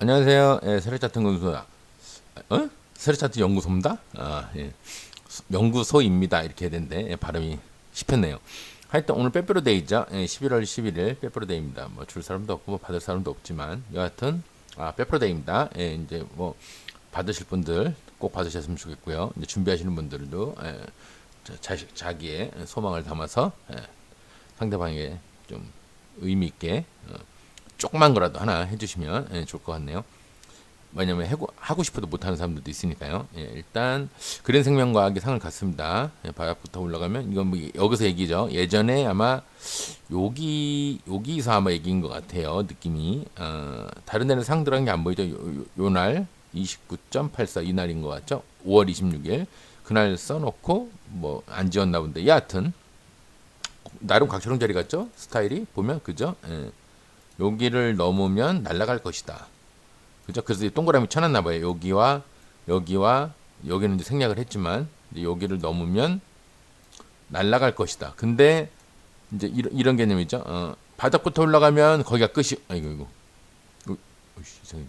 안녕하세요. 예, 세력차트 연구소다. 세력차트 연구소입니다. 예. 연구소입니다. 이렇게 해야 되는데 예, 발음이 씹혔네요. 하여튼 오늘 빼빼로데이죠. 예, 11월 11일 빼빼로데이입니다. 뭐 줄 사람도 없고 뭐 받을 사람도 없지만 여하튼 빼빼로데이입니다. 예, 이제 뭐 받으실 분들 꼭 받으셨으면 좋겠고요. 이제 준비하시는 분들도 자기의 소망을 담아서 상대방에게 좀 의미 있게 조그만 거라도 하나 해주시면 좋을 것 같네요. 왜냐면 하고 싶어도 못하는 사람들도 있으니까요. 예, 일단 그린 생명과학이 상을 갖습니다. 예, 바닥부터 올라가면 이건 뭐 여기서 얘기죠. 예전에 아마 여기서 아마 얘기인 것 같아요. 느낌이 다른 데는 상 들어간 게 안 보이죠. 요 날 29.84 이날인 것 같죠. 5월 26일 그날 써놓고 뭐 안 지었나 본데 여하튼 나름 각초롱 자리 같죠. 스타일이 보면 그죠. 예. 여기를 넘으면 날아갈 것이다. 그죠? 그래서 이 동그라미 쳐놨나 봐요. 여기와 여기는 이제 생략을 했지만 이제 여기를 넘으면 날아갈 것이다. 근데 이제 이런 개념이죠. 바닥부터 올라가면 거기가 끝이. 아이고 이거. 이상해.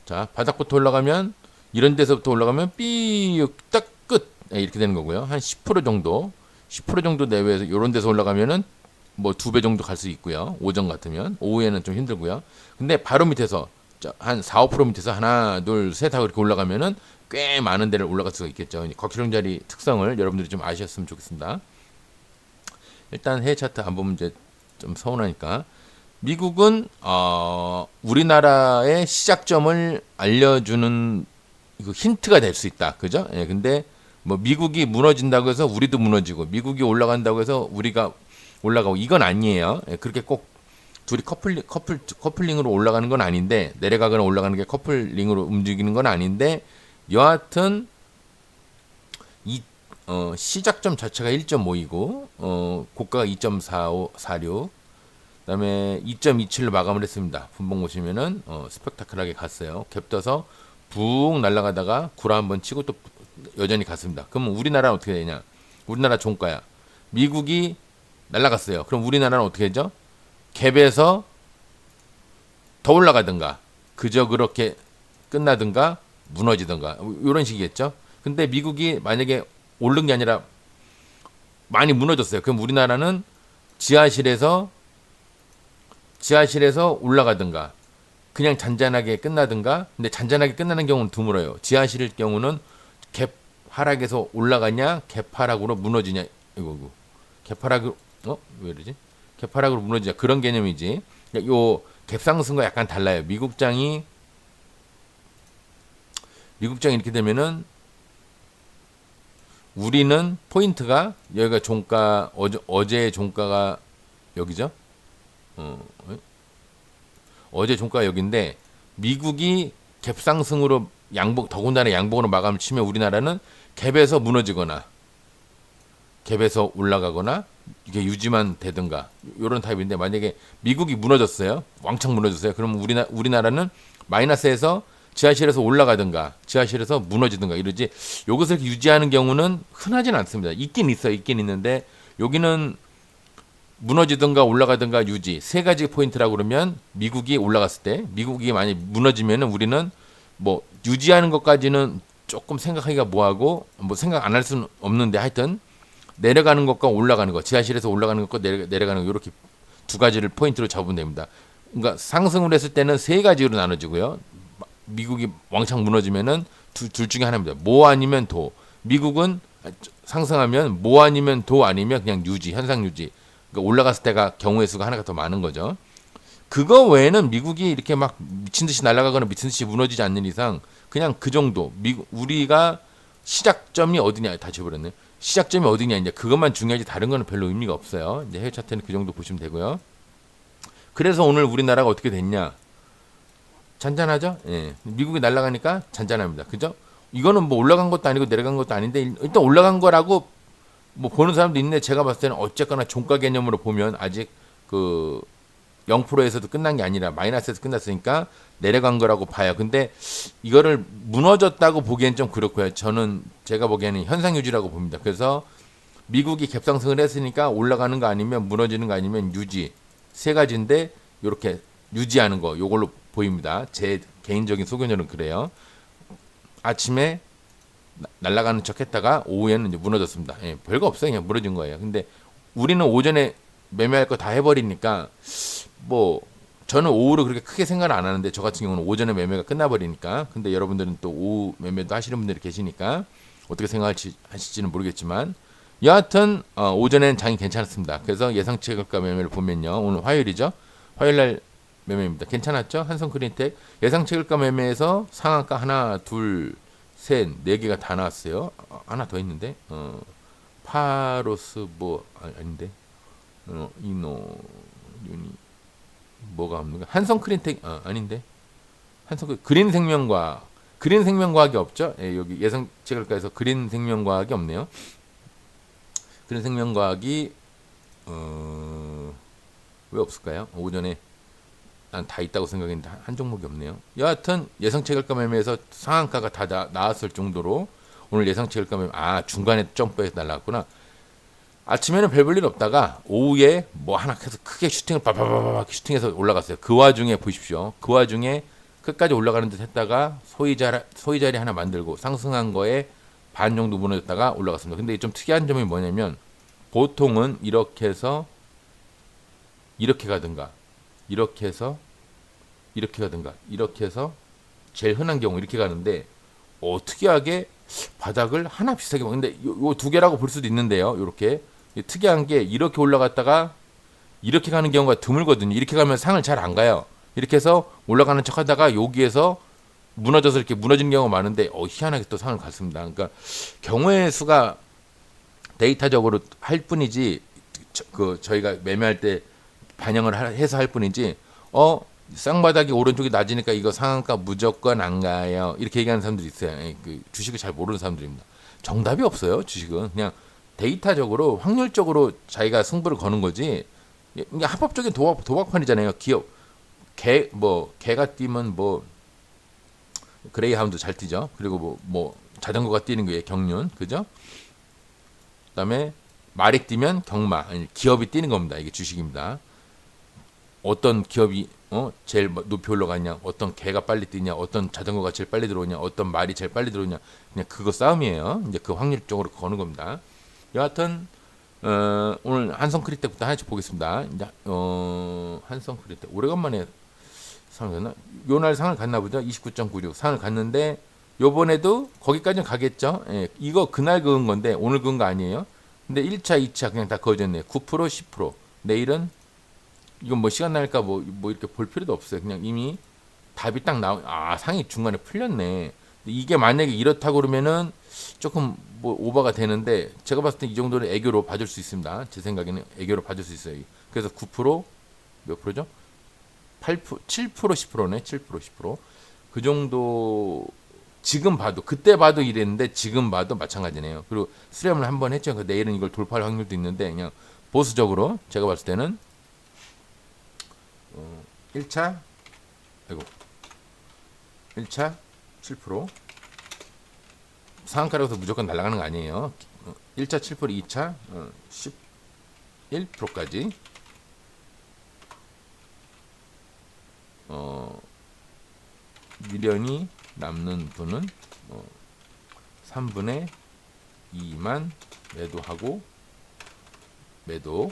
자, 바닥부터 올라가면 이런 데서부터 올라가면 삐딱 끝. 이렇게 되는 거고요. 한 10% 정도, 10% 정도 내외에서 이런 데서 올라가면은 뭐 2배 정도 갈 수 있고요. 오전 같으면 오후에는 좀 힘들고요. 근데 바로 밑에서 한 4, 5% 밑에서 하나, 둘, 셋 하고 이렇게 올라가면은 꽤 많은 데를 올라갈 수가 있겠죠. 거치령 자리 특성을 여러분들이 좀 아셨으면 좋겠습니다. 일단 해외 차트 안 보면 이제 좀 서운하니까 미국은 우리나라의 시작점을 알려주는 그 힌트가 될 수 있다. 그죠? 예, 근데 뭐 미국이 무너진다고 해서 우리도 무너지고 미국이 올라간다고 해서 우리가 올라가고 이건 아니에요. 예, 그렇게 꼭 둘이 커플링으로 올라가는 건 아닌데 내려가거나 올라가는 게 커플링으로 움직이는 건 아닌데 여하튼 이 시작점 자체가 1.5이고 고가가 2.4546 그다음에 2.27로 마감을 했습니다. 분봉 보시면은 스펙타클하게 갔어요. 갭 떠서 붕 날아가다가 구라 한번 치고 또 여전히 갔습니다. 그러면 우리나라는 어떻게 되냐? 우리나라 종가야. 미국이 날아갔어요. 그럼 우리나라는 어떻게 되죠? 갭에서 더 올라가든가 그저 그렇게 끝나든가 무너지든가 이런 식이겠죠. 근데 미국이 만약에 오른 게 아니라 많이 무너졌어요. 그럼 우리나라는 지하실에서 올라가든가 그냥 잔잔하게 끝나든가. 근데 잔잔하게 끝나는 경우는 드물어요. 지하실일 경우는 갭 하락에서 올라가냐 갭 하락으로 무너지냐 이거고 갭 하락으로 왜 이러지? 갭 하락으로 무너지냐 그런 개념이지. 요 갭 상승과 약간 달라요. 미국장이 이렇게 되면은 우리는 포인트가 여기가 종가 어제 종가가 여기죠. 어, 어제 종가가 여기인데 미국이 갭 상승으로 더군다나 양봉으로 마감을 치면 우리나라는 갭에서 무너지거나 갭에서 올라가거나 이게 유지만 되든가 이런 타입인데 만약에 미국이 무너졌어요. 왕창 무너졌어요. 그러면 우리나라는 마이너스에서 지하실에서 올라가든가 지하실에서 무너지든가 이러지. 여기서 유지하는 경우는 흔하지는 않습니다. 있긴 있어요. 있긴 있는데 여기는 무너지든가 올라가든가 유지 세 가지 포인트라고 그러면 미국이 올라갔을 때 미국이 많이 무너지면 우리는 뭐 유지하는 것까지는 조금 생각하기가 뭐하고 뭐 생각 안 할 수는 없는데 하여튼 내려가는 것과 올라가는 것 지하실에서 올라가는 것과 내려가는 것 이렇게 두 가지를 포인트로 잡으면 됩니다. 그러니까 상승을 했을 때는 세 가지로 나눠지고요. 미국이 왕창 무너지면은 둘 중에 하나입니다. 모 아니면 도. 미국은 상승하면 모 아니면 도 아니면 그냥 유지 현상 유지. 그러니까 올라갔을 때가 경우의 수가 하나가 더 많은 거죠. 그거 외에는 미국이 이렇게 막 미친 듯이 날아가거나 미친 듯이 무너지지 않는 이상 그냥 그 정도. 우리가 시작점이 어디냐 다 지워버렸네. 시작점이 어디냐 이제 그것만 중요하지 다른 거는 별로 의미가 없어요. 이제 해외 차트는 그 정도 보시면 되고요. 그래서 오늘 우리나라가 어떻게 됐냐? 잔잔하죠? 예. 미국이 날아가니까 잔잔합니다. 그죠? 이거는 뭐 올라간 것도 아니고 내려간 것도 아닌데 일단 올라간 거라고 뭐 보는 사람도 있는데 제가 봤을 때는 어쨌거나 종가 개념으로 보면 아직 그 0%에서도 끝난 게 아니라 마이너스에서 끝났으니까 내려간 거라고 봐요. 근데 이거를 무너졌다고 보기엔 좀 그렇고요. 저는 제가 보기에는 현상 유지라고 봅니다. 그래서 미국이 갭상승을 했으니까 올라가는 거 아니면 무너지는 거 아니면 유지 세 가지인데 이렇게 유지하는 거 요걸로 보입니다. 제 개인적인 소견으로는 그래요. 아침에 날아가는 척 했다가 오후에는 이제 무너졌습니다. 예, 별거 없어요. 그냥 무너진 거예요. 근데 우리는 오전에 매매할 거 다 해버리니까 뭐 저는 오후를 그렇게 크게 생각을 안 하는데 저 같은 경우는 오전에 매매가 끝나버리니까. 근데 여러분들은 또 오후 매매도 하시는 분들이 계시니까 어떻게 생각하실지는 모르겠지만 여하튼 오전에는 장이 괜찮았습니다. 그래서 예상치 고가 매매를 보면요. 오늘 화요일이죠. 화요일날 매매입니다. 괜찮았죠? 한성크린텍 예상치 고가 매매에서 상한가 하나 둘 셋 네 개가 다 나왔어요. 하나 더 있는데 파로스 뭐 아닌데 이노 유니 뭐가 없는가? 한성크린텍 아닌데 한성 그린생명과학이 없죠? 예, 여기 예상치 고가에서 그린생명과학이 없네요. 그린생명과학이 왜 없을까요? 오전에 난 다 있다고 생각했는데 한 종목이 없네요. 여하튼 예상치 고가 매매에서 상한가가 다 나왔을 정도로 오늘 예상치 고가 매매 중간에 점프해서 날라갔구나. 아침에는 별 볼 일 없다가 오후에 뭐 하나 계속 크게 슈팅을 바바바박 슈팅해서 올라갔어요. 그 와중에 보십시오. 그 와중에 끝까지 올라가는 듯 했다가 소위자리 하나 만들고 상승한 거에 반 정도 무너졌다가 올라갔습니다. 근데 좀 특이한 점이 뭐냐면 보통은 이렇게 해서 이렇게 가든가 이렇게 해서 이렇게 가든가 이렇게 해서 제일 흔한 경우 이렇게 가는데 특이하게 바닥을 하나 비슷하게 근데 요 두 개라고 볼 수도 있는데요. 이렇게 특이한 게 이렇게 올라갔다가 이렇게 가는 경우가 드물거든요. 이렇게 가면 상을 잘 안 가요. 이렇게 해서 올라가는 척 하다가 여기에서 무너져서 이렇게 무너지는 경우가 많은데 희한하게 또 상을 갔습니다. 그러니까 경우의 수가 데이터적으로 할 뿐이지 저희가 매매할 때 반영을 해서 할 뿐이지 쌍바닥이 오른쪽이 낮으니까 이거 상한가 무조건 안 가요. 이렇게 얘기하는 사람들이 있어요. 그 주식을 잘 모르는 사람들입니다. 정답이 없어요. 주식은 그냥 데이터적으로 확률적으로 자기가 승부를 거는 거지. 이게 합법적인 도박판이잖아요. 기업 개가 뛰면 뭐 그레이하운드 잘 뛰죠. 그리고 뭐 자전거가 뛰는 게 경륜 그죠? 그다음에 말이 뛰면 경마 기업이 뛰는 겁니다. 이게 주식입니다. 어떤 기업이 제일 높이 올라가냐, 어떤 개가 빨리 뛰냐, 어떤 자전거가 제일 빨리 들어오냐, 어떤 말이 제일 빨리 들어오냐, 그냥 그거 싸움이에요. 이제 그 확률적으로 거는 겁니다. 여하튼 오늘 한성크린텍부터 하나씩 보겠습니다. 이제 한성크린텍 오래간만에 상을 갔나? 요날 상을 갔나 보죠. 29.96 상을 갔는데 요번에도 거기까지는 가겠죠. 예, 이거 그날 그은 건데 오늘 그은 거 아니에요. 근데 1차, 2차 그냥 다 그어졌네요. 9%, 10%. 내일은 이건 뭐 시간 나니까 뭐 이렇게 볼 필요도 없어요. 그냥 이미 답이 딱 상이 중간에 풀렸네. 이게 만약에 이렇다고 그러면은 조금 뭐 오버가 되는데 제가 봤을 때 이 정도는 애교로 봐줄 수 있습니다. 제 생각에는 애교로 봐줄 수 있어요. 그래서 9%몇 프로죠? 8%, 7%, 10%네. 7%, 10%. 그 정도 지금 봐도 그때 봐도 이랬는데 지금 봐도 마찬가지네요. 그리고 수렴을 한번 했죠. 내일은 이걸 돌파할 확률도 있는데 그냥 보수적으로 제가 봤을 때는 1차 7% 상한가라서 무조건 날아가는 거 아니에요. 1차 7%, 2차 11%까지 미련이 남는 분은 3분의 2만 매도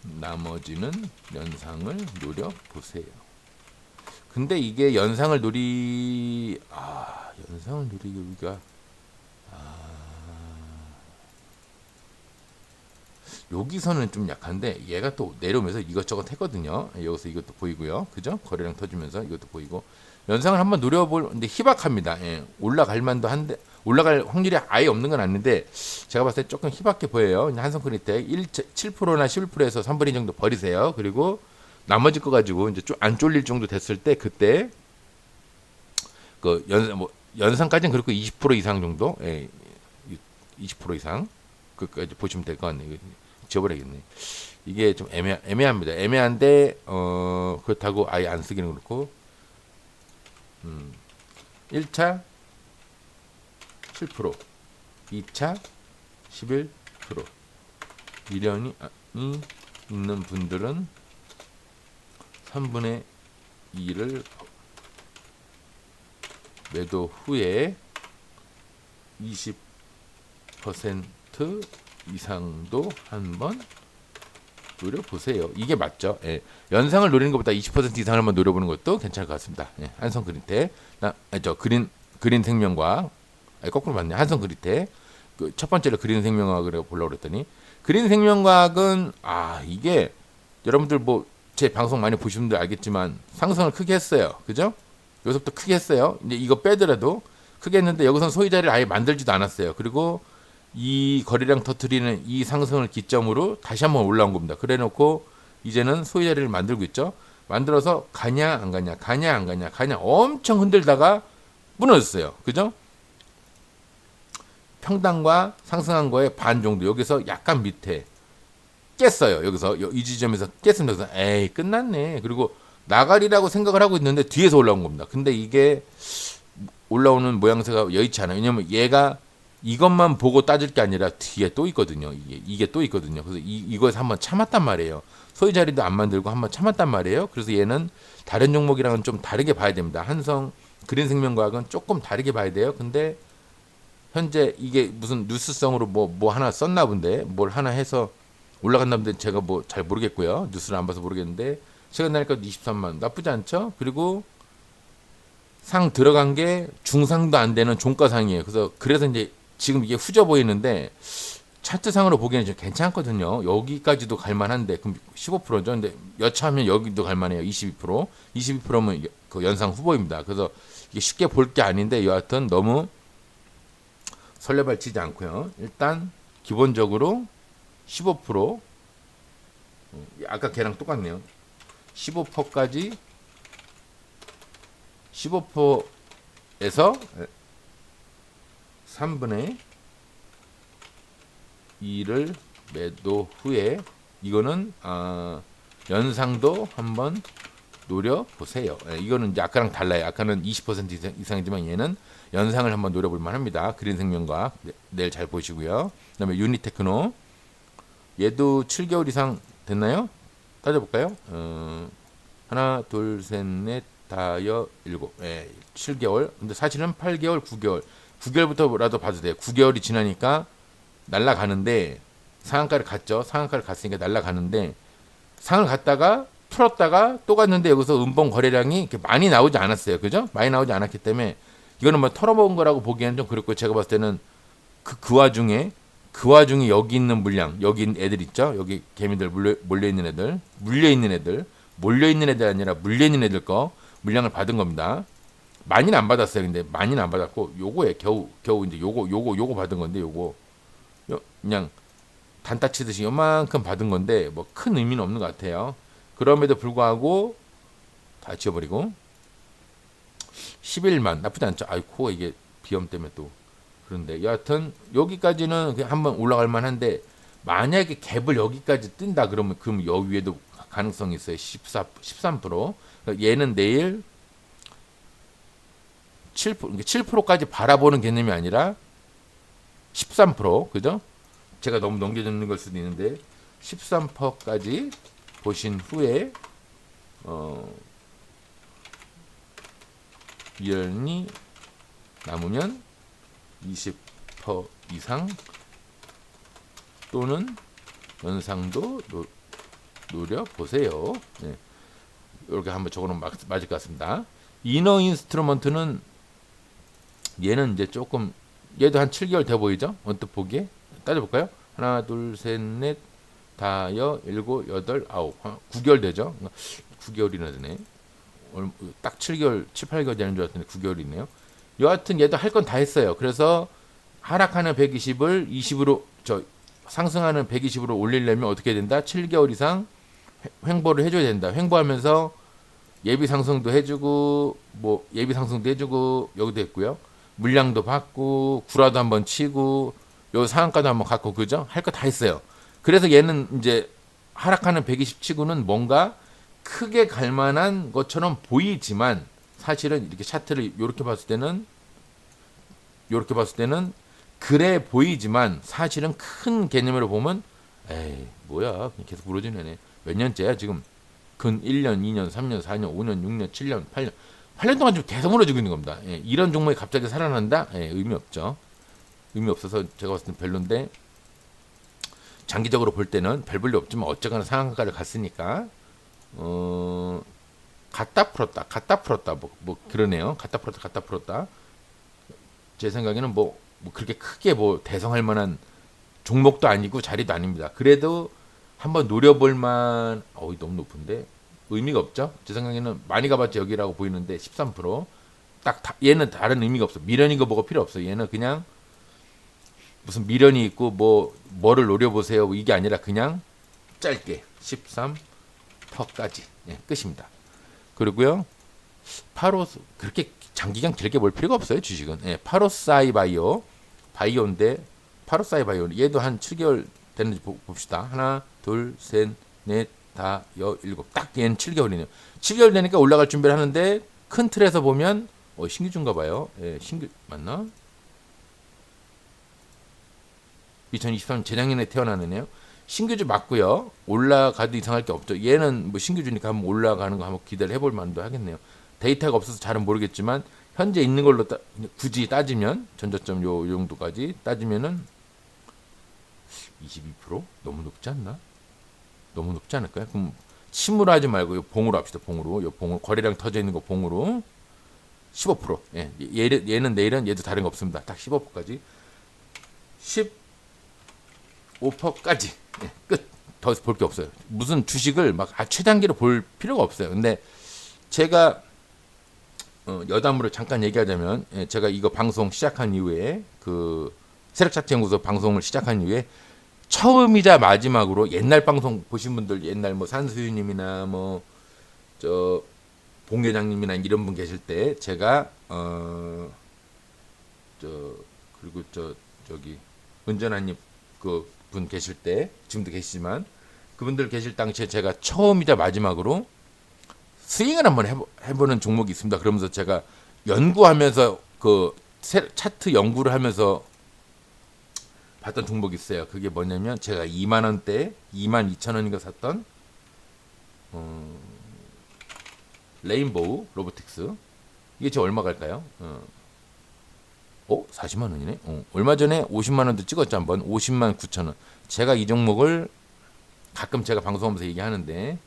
나머지는 연상을 노려보세요. 근데 이게 연상을 노리기가 여기서는 좀 약한데 얘가 또 내려오면서 이것저것 했거든요. 여기서 이것도 보이고요. 그죠? 거래량 터지면서 이것도 보이고 연상을 한번 노려볼는데 희박합니다. 예, 올라갈 만도 한데 올라갈 확률이 아예 없는 건 아닌데 제가 봤을 때 조금 희박해 보여요. 한성크린텍 7%나 11%에서 3분의 2 정도 버리세요. 그리고 나머지 거 가지고 이제 안 쫄릴 정도 됐을 때 그때 그 연상까지는 그렇고 20% 이상 정도, 20% 이상 그까지 보시면 될 것 같네요. 지워버려야겠네. 이게 좀 애매합니다. 애매한데 그렇다고 아예 안 쓰기는 그렇고 1차 7%, 2차 11%. 미련이 있는 분들은 3분의 2를 매도 후에 20% 이상도 한번 노려보세요. 이게 맞죠? 예. 연상을 노리는 것보다 20% 이상을 한번 노려보는 것도 괜찮을 것 같습니다. 예. 한성 그린테, 그린 생명과학, 거꾸로 맞네. 한성 그린테. 그 첫 번째로 그린 생명과학을 보려고 그랬더니, 그린 생명과학은 이게 여러분들 뭐 제 방송 많이 보신 분들 알겠지만 상승을 크게 했어요. 그죠? 여기서부터 크게 했어요. 이제 이거 빼더라도 크게 했는데 여기서는 소비자리를 아예 만들지도 않았어요. 그리고 이 거래량 터트리는 이 상승을 기점으로 다시 한번 올라온 겁니다. 그래 놓고 이제는 소비자리를 만들고 있죠. 만들어서 가냐 안 가냐, 가냐 안 가냐, 가냐 엄청 흔들다가 무너졌어요. 그죠? 평단과 상승한 거의 반 정도, 여기서 약간 밑에 깼어요. 여기서 이 지점에서 깼습니다. 그래서 에이 끝났네. 그리고 나가리라고 생각을 하고 있는데 뒤에서 올라온 겁니다. 근데 이게 올라오는 모양새가 여의치 않아요. 왜냐면 얘가 이것만 보고 따질 게 아니라 뒤에 또 있거든요. 이게 또 있거든요. 그래서 이거에서 한번 참았단 말이에요. 소위 자리도 안 만들고 한번 참았단 말이에요. 그래서 얘는 다른 종목이랑은 좀 다르게 봐야 됩니다. 한성 그린생명과학은 조금 다르게 봐야 돼요. 근데 현재 이게 무슨 뉴스성으로 뭐 하나 썼나 본데, 뭘 하나 해서 올라간다는데 제가 뭐 잘 모르겠고요. 뉴스를 안 봐서 모르겠는데 최근 날까 23만 나쁘지 않죠. 그리고 상 들어간 게 중상도 안 되는 종가상이에요. 그래서 이제 지금 이게 후져 보이는데 차트상으로 보기에는 좀 괜찮거든요. 여기까지도 갈만한데 그럼 15%죠. 근데 여차하면 여기도 갈만해요. 22%. 22%면 그 연상 후보입니다. 그래서 이게 쉽게 볼 게 아닌데 여하튼 너무 설레발 치지 않고요. 일단 기본적으로 15%, 아까 걔랑 똑같네요. 15%까지 15%에서 3분의 2를 매도 후에 이거는 연상도 한번 노려보세요. 이거는 이제 아까랑 달라요. 아까는 20% 이상이지만 얘는 연상을 한번 노려볼 만합니다. 그린생명과 내일 잘 보시고요. 그 다음에 유니테크노, 얘도 7개월 이상 됐나요? 따져볼까요? 하나 둘 셋 넷 다여 일곱, 7개월. 근데 사실은 8개월 9개월부터라도 봐도 돼요. 9개월이 지나니까 날아가는데 상한가를 갔죠. 상한가를 갔으니까 날아가는데 상을 갔다가 풀었다가 또 갔는데 여기서 음봉 거래량이 이렇게 많이 나오지 않았어요. 그죠? 많이 나오지 않았기 때문에 이거는 뭐 털어먹은 거라고 보기에는 좀 그렇고, 제가 봤을 때는 그 와중에 여기 있는 물량, 여기 있는 애들 있죠? 여기 개미들 몰려있는 애들 아니라 물려있는 애들 거 물량을 받은 겁니다. 많이는 안 받았어요. 근데 많이는 안 받았고 요거에 겨우 이제 요거 받은 건데 그냥 단타 치듯이 요만큼 받은 건데 뭐 큰 의미는 없는 것 같아요. 그럼에도 불구하고 다 지워버리고 11만 나쁘지 않죠. 아이고 이게 비염 때문에 또 그런데 여하튼 여기까지는 그냥 한번 올라갈 만한데, 만약에 갭을 여기까지 뜬다 그럼 여 위에도 가능성이 있어요. 13%. 그러니까 얘는 내일 7%까지 바라보는 개념이 아니라 13%, 그죠? 제가 너무 넘겨주는 걸 수도 있는데 13%까지 보신 후에 리얼이 남으면 20% 이상 또는 연상도 노려보세요. 네. 이렇게 한번 적어놓으면 맞을 것 같습니다. 이너 인스트루먼트는 얘는 이제 조금, 얘도 한 7개월 돼 보이죠? 언뜻 보기에. 따져볼까요? 하나 둘 셋 넷 다여 일곱 여덟 아홉 9개월 되죠? 9개월이나 되네. 딱 7개월 8개월 되는 줄 알았는데 9개월이네요. 여하튼 얘도 할 건 다 했어요. 그래서 하락하는 120을 20으로 상승하는 120으로 올리려면 어떻게 된다? 7개월 이상 횡보를 해줘야 된다. 횡보하면서 예비 상승도 해주고 예비 상승도 해주고 여기도 했고요. 물량도 받고 구라도 한번 치고 요 상한가도 한번 갖고, 그죠? 할 거 다 했어요. 그래서 얘는 이제 하락하는 120 치고는 뭔가 크게 갈 만한 것처럼 보이지만 사실은 이렇게 차트를 이렇게 봤을 때는 그래 보이지만 사실은 큰 개념으로 보면 에이 뭐야 그냥 계속 부러지네. 몇 년째야 지금. 근 1년, 2년, 3년, 4년, 5년, 6년, 7년, 8년, 8년 동안 지금 계속 무너지고 있는 겁니다. 예, 이런 종목이 갑자기 살아난다? 예, 의미 없죠. 의미 없어서 제가 봤을 때 별론데, 장기적으로 볼 때는 별 볼일 없지만 어쨌거나 상한가를 갔으니까 갖다 풀었다 뭐 그러네요. 갖다 풀었다. 제 생각에는 뭐 그렇게 크게 뭐 대성할 만한 종목도 아니고 자리도 아닙니다. 그래도 한번 노려볼만. 너무 높은데 의미가 없죠. 제 생각에는 많이 가봤자 여기라고 보이는데 13%. 얘는 다른 의미가 없어. 미련인 거 뭐가 필요 없어. 얘는 그냥 무슨 미련이 있고 뭐를 노려보세요 뭐 이게 아니라 그냥 짧게 13%까지 끝입니다. 그리고요, 그렇게 장기간 길게 볼 필요가 없어요. 주식은. 파로사이 바이오인데, 파로사이 바이오 얘도 한 7개월 됐는지 봅시다. 하나 둘 셋 넷 다 일곱, 딱 얘는 7개월이네요. 7개월 되니까 올라갈 준비를 하는데, 큰 틀에서 보면 신규주인가 봐요. 신규 맞나? 2023년 재작년에 태어나는 애요. 신규주 맞고요. 올라가도 이상할 게 없죠. 얘는 뭐 신규주니까 한번 올라가는 거 한번 기대를 해볼 만도 하겠네요. 데이터가 없어서 잘은 모르겠지만 현재 있는 걸로 굳이 따지면, 전저점 요 정도까지 따지면은 22%? 너무 높지 않나? 너무 높지 않을까요? 그럼 침으로 하지 말고 요 봉으로 합시다. 봉으로. 요 봉으로 거래량 터져 있는 거 봉으로 15%. 얘는 내일은 얘도 다른 거 없습니다. 딱 15%까지. 15%까지 끝. 더 볼 게 없어요. 무슨 주식을 막 최단기로 볼 필요가 없어요. 근데 제가 여담으로 잠깐 얘기하자면, 제가 이거 방송 시작한 이후에, 그 세력차트연구소 방송을 시작한 이후에 처음이자 마지막으로, 옛날 방송 보신 분들, 옛날 뭐 산수유님이나 뭐 저 봉 회장님이나 이런 분 계실 때 제가 그리고 저기 은전아님 그 분 계실 때, 지금도 계시지만 그분들 계실 당시에 제가 처음이자 마지막으로 스윙을 한번 해보는 종목이 있습니다. 그러면서 제가 연구하면서 그 차트 연구를 하면서 봤던 종목이 있어요. 그게 뭐냐면, 제가 2만 원대 22,000원인가 샀던 레인보우 로보틱스. 이게 지금 얼마 갈까요? 40만 원이네. 얼마 전에 50만 원도 찍었죠, 한번. 50만 9천 원. 제가 이 종목을 가끔 제가 방송하면서 얘기하는데,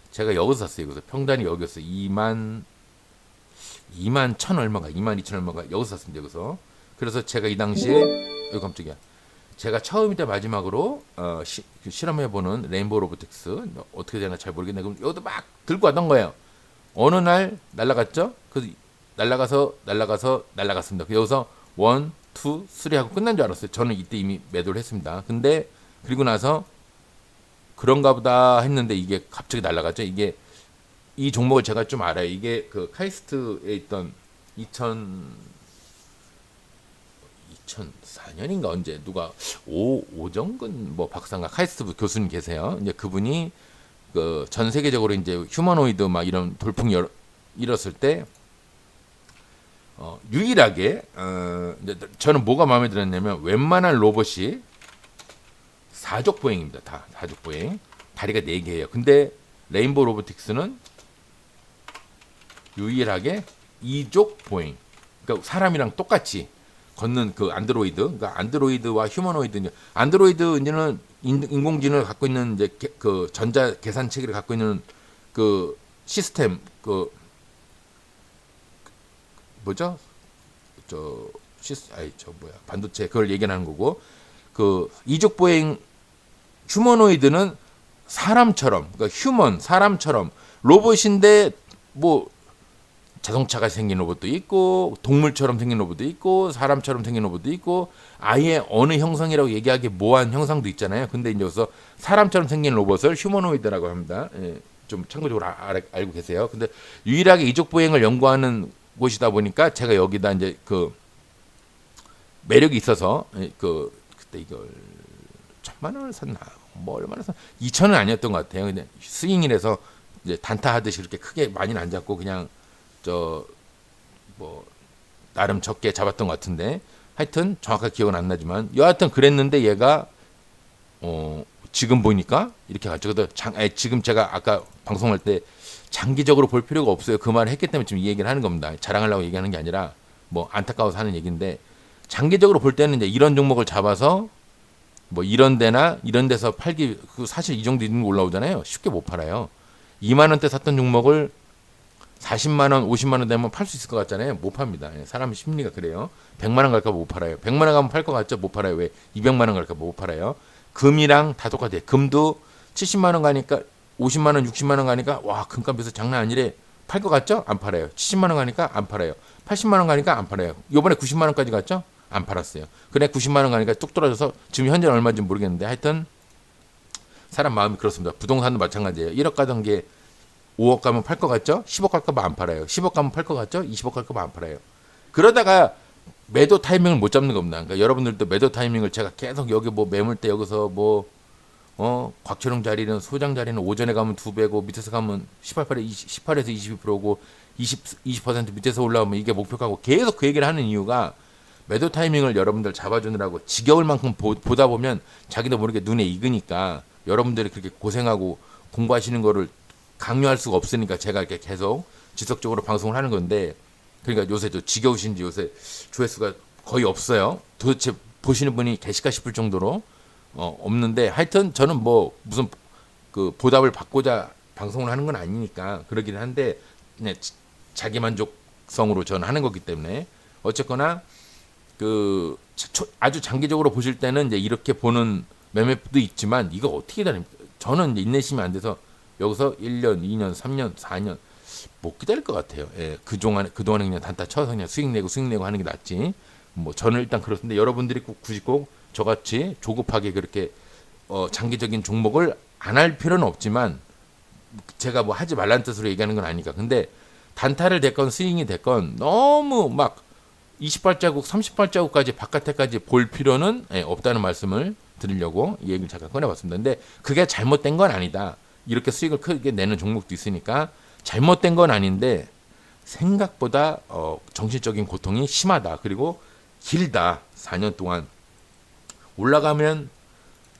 제가 여기서 샀어요. 여기서 평단이 여기였어요. 2만 1천 얼마가, 2만 2천 얼마가 여기서 샀습니다. 여기서. 그래서 제가 이 당시에 깜짝이야. 제가 처음이자 마지막으로 실험해보는 레인보우 로보틱스, 어떻게 되나 잘 모르겠네. 그럼 여기도 막 들고 왔던 거예요. 어느 날 날라갔죠. 그 날라갔습니다. 여기서 1, 2, 3 하고 끝난 줄 알았어요. 저는 이때 이미 매도를 했습니다. 근데 그리고 나서 그런가 보다 했는데 이게 갑자기 날라갔죠. 이 종목을 제가 좀 알아요. 이게 그 카이스트에 있던 2004년인가 언제 누가 오정근 뭐 박사인가 카이스트 교수님 계세요. 이제 그분이 그 전 세계적으로 이제 휴머노이드 막 이런 돌풍이 일었을 때 유일하게 이제 저는 뭐가 마음에 들었냐면, 웬만한 로봇이 사족 보행입니다. 다 사족 보행. 다리가 4개예요. 근데 레인보우 로보틱스는 유일하게 2족 보행. 그러니까 사람이랑 똑같이 걷는 그 안드로이드. 그러니까 안드로이드와 휴머노이드. 안드로이드는 인공지능을 갖고 있는 이제 그 전자 계산 체계를 갖고 있는 그 시스템, 그 뭐죠? 반도체 그걸 얘기하는 거고, 그 이족 보행 휴머노이드는 사람처럼, 그러니까 사람처럼 로봇인데, 뭐 자동차가 생긴 로봇도 있고, 동물처럼 생긴 로봇도 있고, 사람처럼 생긴 로봇도 있고, 아예 어느 형상이라고 얘기하기 모호한 형상도 있잖아요. 근데 이제 여기서 사람처럼 생긴 로봇을 휴머노이드라고 합니다. 좀 참고적으로 알고 계세요. 근데 유일하게 이족 보행을 연구하는 곳이다 보니까 제가 여기다 이제 그 매력이 있어서 그때 이걸 1,000만 원을 샀나, 뭐 얼마나 샀나, 2,000원 아니었던 것 같아요. 근데 스윙이라서 이제 단타 하듯이 그렇게 크게 많이는 안 잡고 그냥 뭐 나름 적게 잡았던 것 같은데, 하여튼 정확하게 기억은 안 나지만 여하튼 그랬는데 얘가 지금 보니까 이렇게 갔죠. 지금 제가 아까 방송할 때 장기적으로 볼 필요가 없어요. 그 말을 했기 때문에 지금 이 얘기를 하는 겁니다. 자랑하려고 얘기하는 게 아니라 뭐 안타까워서 하는 얘기인데 장기적으로 볼 때는 이제 이런 종목을 잡아서 뭐 이런 데나 이런 데서 팔기 사실 이 정도 있는 거 올라오잖아요. 쉽게 못 팔아요. 2만 원대 샀던 종목을 40만 원, 50만 원 되면 팔 수 있을 것 같잖아요. 못 팝니다. 사람 심리가 그래요. 100만 원 갈까 봐 못 팔아요. 100만 원 가면 팔 것 같죠? 못 팔아요. 왜? 200만 원 갈까 봐 못 팔아요. 금이랑 다 똑같아요. 금도 70만 원 가니까 50만 원, 60만 원 가니까 와, 금값에서 장난 아니래. 팔 것 같죠? 안 팔아요. 70만 원 가니까 안 팔아요. 80만 원 가니까 안 팔아요. 요번에 90만 원까지 갔죠? 안 팔았어요. 그래 90만 원 가니까 뚝 떨어져서 지금 현재는 얼마인지 모르겠는데 하여튼 사람 마음이 그렇습니다. 부동산도 마찬가지예요. 1억 가던 게 5억 가면 팔 것 같죠? 10억 갈까 봐 안 팔아요. 10억 가면 팔 것 같죠? 20억 갈까 봐 안 팔아요. 그러다가 매도 타이밍을 못 잡는 겁니다. 그러니까 여러분들도 매도 타이밍을 제가 계속 여기 뭐 매물대 여기서 뭐 곽철용 자리는 소장 자리는 오전에 가면 2배고 밑에서 가면 18에서 22%고 20% 밑에서 올라오면 이게 목표가고 계속 그 얘기를 하는 이유가 매도 타이밍을 여러분들 잡아주느라고 지겨울 만큼 보다 보면 자기도 모르게 눈에 익으니까 여러분들이 그렇게 고생하고 공부하시는 거를 강요할 수가 없으니까 제가 이렇게 계속 지속적으로 방송을 하는 건데 그러니까 요새 저 지겨우신지 요새 조회수가 거의 없어요. 도대체 보시는 분이 계실까 싶을 정도로 없는데 하여튼 저는 뭐 무슨 그 보답을 받고자 방송을 하는 건 아니니까 그러긴 한데 그냥 자기 만족성으로 저는 하는 거기 때문에 어쨌거나 그 아주 장기적으로 보실 때는 이제 이렇게 보는 매매도 있지만 이거 어떻게 다닙니까? 저는 이제 인내심이 안 돼서 여기서 1년, 2년, 3년, 4년 못 기다릴 것 같아요. 예, 그동안에 그냥 단타 쳐서 그냥 수익 내고 하는 게 낫지. 뭐 저는 일단 그렇던데 여러분들이 굳이 꼭 저같이 조급하게 그렇게 장기적인 종목을 안 할 필요는 없지만 제가 뭐 하지 말라는 뜻으로 얘기하는 건 아니까. 근데 단타를 됐건 스윙이 됐건 너무 막 20발자국, 30발자국까지 바깥에까지 볼 필요는 없다는 말씀을 드리려고 이 얘기를 잠깐 꺼내봤습니다. 근데 그게 잘못된 건 아니다. 이렇게 수익을 크게 내는 종목도 있으니까 잘못된 건 아닌데 생각보다 정신적인 고통이 심하다. 그리고 길다. 4년 동안 올라가면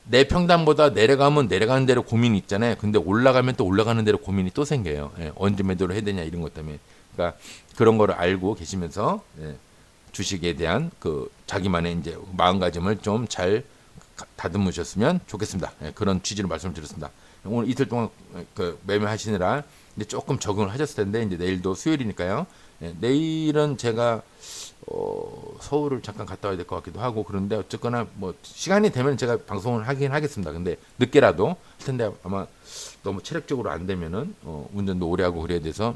내 평단보다 내려가면 내려가는 대로 고민이 있잖아요. 근데 올라가면 또 올라가는 대로 고민이 또 생겨요. 언제 매도를 해야 되냐 이런 것 때문에. 그러니까 그런 거를 알고 계시면서 주식에 대한 그 자기만의 이제 마음가짐을 좀 잘 다듬으셨으면 좋겠습니다. 그런 취지로 말씀을 드렸습니다. 오늘 이틀 동안 그 매매하시느라 이제 조금 적응을 하셨을 텐데 이제 내일도 수요일이니까요. 내일은 제가 서울을 잠깐 갔다 와야 될 것 같기도 하고 그런데 어쨌거나 뭐 시간이 되면 제가 방송을 하긴 하겠습니다. 근데 늦게라도 할 텐데 아마 너무 체력적으로 안 되면은 운전도 오래 하고 그래야 돼서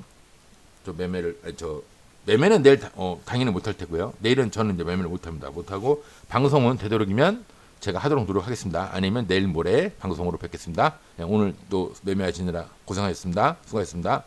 매매는 내일 당연히 못할 테고요. 내일은 저는 이제 매매를 못합니다. 못하고 방송은 되도록이면 제가 하도록 노력하겠습니다. 아니면 내일 모레 방송으로 뵙겠습니다. 오늘 또 매매하시느라 고생하셨습니다. 수고하셨습니다.